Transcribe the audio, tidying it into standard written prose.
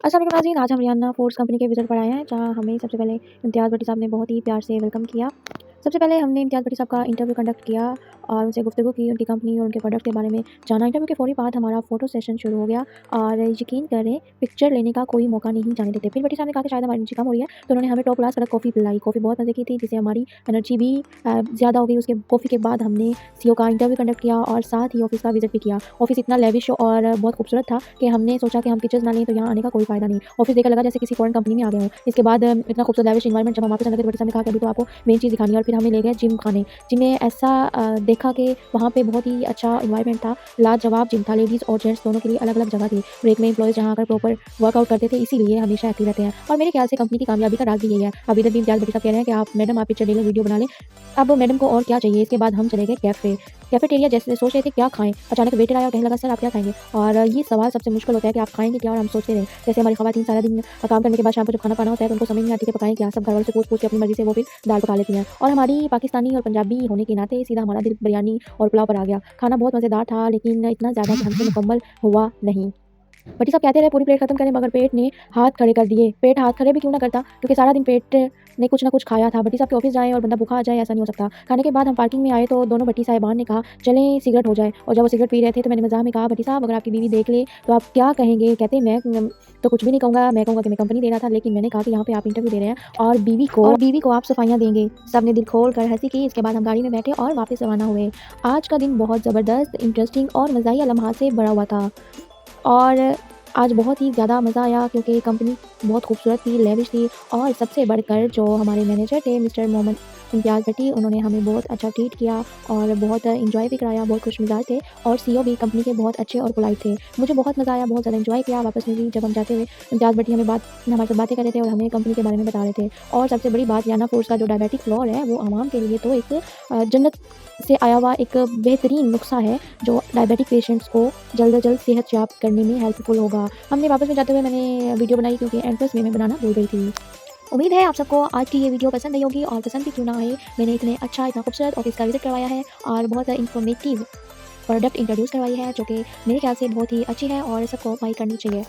अस्सलाम वालेकुम नाज़रीन, आज हम रियाना फूड्स कंपनी के विज़िट पर आए हैं, जहाँ हमें सबसे पहले इम्तियाज़ भट्टी साहब ने बहुत ही प्यार से वेलकम किया। सबसे पहले हमने इम्तियाज़ भट्टी साहब का इंटरव्यू कंडक्ट किया और उनसे गुफ्तगू की, उनकी कंपनी और उनके प्रोडक्ट के बारे में जाना। इंटरव्यू के फ़ौरी बाद हमारा फ़ोटो सेशन शुरू हो गया और यकीन करें पिक्चर लेने का कोई मौका नहीं जाने देते। फिर भट्टी साहब ने कहा कि शायद हमारी एनर्जी कम हो रही है, तो उन्होंने हमें टॉप क्लास कड़क कॉफ़ी पिलाई। कॉफ़ी बहुत मज़े की थी, जिससे हमारी एनर्जी भी ज़्यादा हो गई। उसके कॉफ़ी के बाद हमने सीईओ का इंटरव्यू कंडक्ट किया और साथ ही ऑफ़िस का विज़िट भी किया। ऑफ़िस इतना लेविश और बहुत खूबसूरत था कि हमने सोचा कि हम पिक्चर्स ना लें तो यहाँ आने का कोई फ़ायदा नहीं। ऑफ़िस देखकर लगा जैसे किसी फ़ॉरेन कंपनी में आ गए हों। इसके बाद इतना खूबसूरत लेविश एनवायरनमेंट, जब हम वापस आने लगे तो भट्टी साहब ने कहा कि अभी तो आपको मेन चीज़ दिखानी है, और फिर हमें ले गए जिम खाने। जिम में ऐसा देखा कि वहाँ पे बहुत ही अच्छा एनवायरनमेंट था, लाजवाब जिम था। लेडीज़ और जेंट्स दोनों के लिए अलग-अलग जगह थी। ब्रेक में एम्प्लॉइज़ जहाँ आकर प्रॉपर वर्कआउट करते थे, इसीलिए हमेशा एक्टिव रहते हैं। और मेरे ख्याल से कंपनी की कामयाबी का राज़ भी यही है। अब इधर भी इम्तियाज़ भट्टी साहब कह रहे हैं कि आप मैडम आप पिक्चर ले लें, वीडियो बना लें। अब मैडम को और क्या चाहिए? इसके बाद हम चले गए कैफ़ेटेरिया। जैसे सोच रहे थे क्या खाएँ? अचानक वेटर आया और कहने लगा, सर आप क्या खाएँगे? और ये सवाल सबसे मुश्किल होता है कि आप खाएँगे क्या? और हम सोचते रहे। जैसे हमारी ख़वातीन सारा दिन काम करने के बाद शाम को जब खाना खाना होता है तो उनको समझ नहीं आती कि पकाएँ क्या? सब घरवालों से पूछ-पूछ के अपनी मर्ज़ी से वो फिर दाल पका लेती हैं। और हमारी पाकिस्तानी और पंजाबी होने के नाते सीधा हमारा दिल बिरयानी और पुलाव पर आ गया। खाना बहुत मज़ेदार था, लेकिन इतना ज़्यादा कि हमसे मुकम्मल हुआ नहीं। भट्टी साहब कहते रहे पूरी प्लेट खत्म करें, मगर पेट ने हाथ खड़े कर दिए। पेट हाथ खड़े भी क्यों ना करता, क्योंकि सारा दिन पेट ने कुछ ना कुछ खाया था। भट्टी साहब के ऑफिस जाएँ और बंदा भूखा आ जाए, ऐसा नहीं हो सकता। खाने के बाद हम पार्किंग में आए तो दोनों भट्टी साहिबान ने कहा चलें सिगरेट हो जाए, और जब वो सिगरेट पी रहे थे तो मैंने मज़ाक में कहा, भट्टी साहब अगर आपकी बीवी देख ले तो आप क्या कहेंगे? कहते मैं तो कुछ भी नहीं कहूँगा, मैं कहूँगा कि मैं कंपनी दे रहा था, लेकिन मैंने कहा कि यहाँ पे आप इंटरव्यू दे रहे हैं और बीवी को आप सफाइयाँ देंगे। सब ने दिल खोल कर हँसी की। इसके बाद हम गाड़ी में बैठे और वापस रवाना हुए। आज का दिन बहुत ज़बरदस्त, इंटरेस्टिंग और मज़ाहिया लम्हात से भरा हुआ था। और आज बहुत ही ज़्यादा मज़ा आया, क्योंकि कंपनी बहुत खूबसूरत थी, लेविश थी, और सबसे बढ़कर जो हमारे मैनेजर थे मिस्टर मोहम्मद इम्तियाज़ भट्टी, उन्होंने हमें बहुत अच्छा ट्रीट किया और बहुत एंजॉय भी कराया, बहुत खुशमिज़ाज थे। और सीईओ भी कंपनी के बहुत अच्छे और पोलाइट थे। मुझे बहुत मज़ा आया, बहुत ज़्यादा एंजॉय किया। वापस में भी जब हम जाते हुए इम्तियाज़ भट्टी हमारे साथ बातें कर रहे थे और हमें कंपनी के बारे में बता रहे थे। और सबसे बड़ी बात, रियाना फूड्स का जो डायबिटिक फ्लोर है वो आवाम के लिए तो एक जन्नत से आया हुआ एक बेहतरीन नुस्ख़ा है, जो डायबिटिक पेशेंट्स को जल्द से जल्द सेहतयाब करने में हेल्पफुल होगा। हमने वापस में जाते हुए मैंने वीडियो बनाई, क्योंकि एंट्रेंस में मैं बनाना भूल गई थी। उम्मीद है आप सबको आज की ये वीडियो पसंद आई होगी, और पसंद भी क्यों ना आए, मैंने इतना खूबसूरत ऑफिस का विज़िट करवाया है और बहुत इन्फॉर्मेटिव प्रोडक्ट इंट्रोड्यूस करवाई है, जो कि मेरे ख्याल से बहुत ही अच्छी है और सबको बाय करनी चाहिए।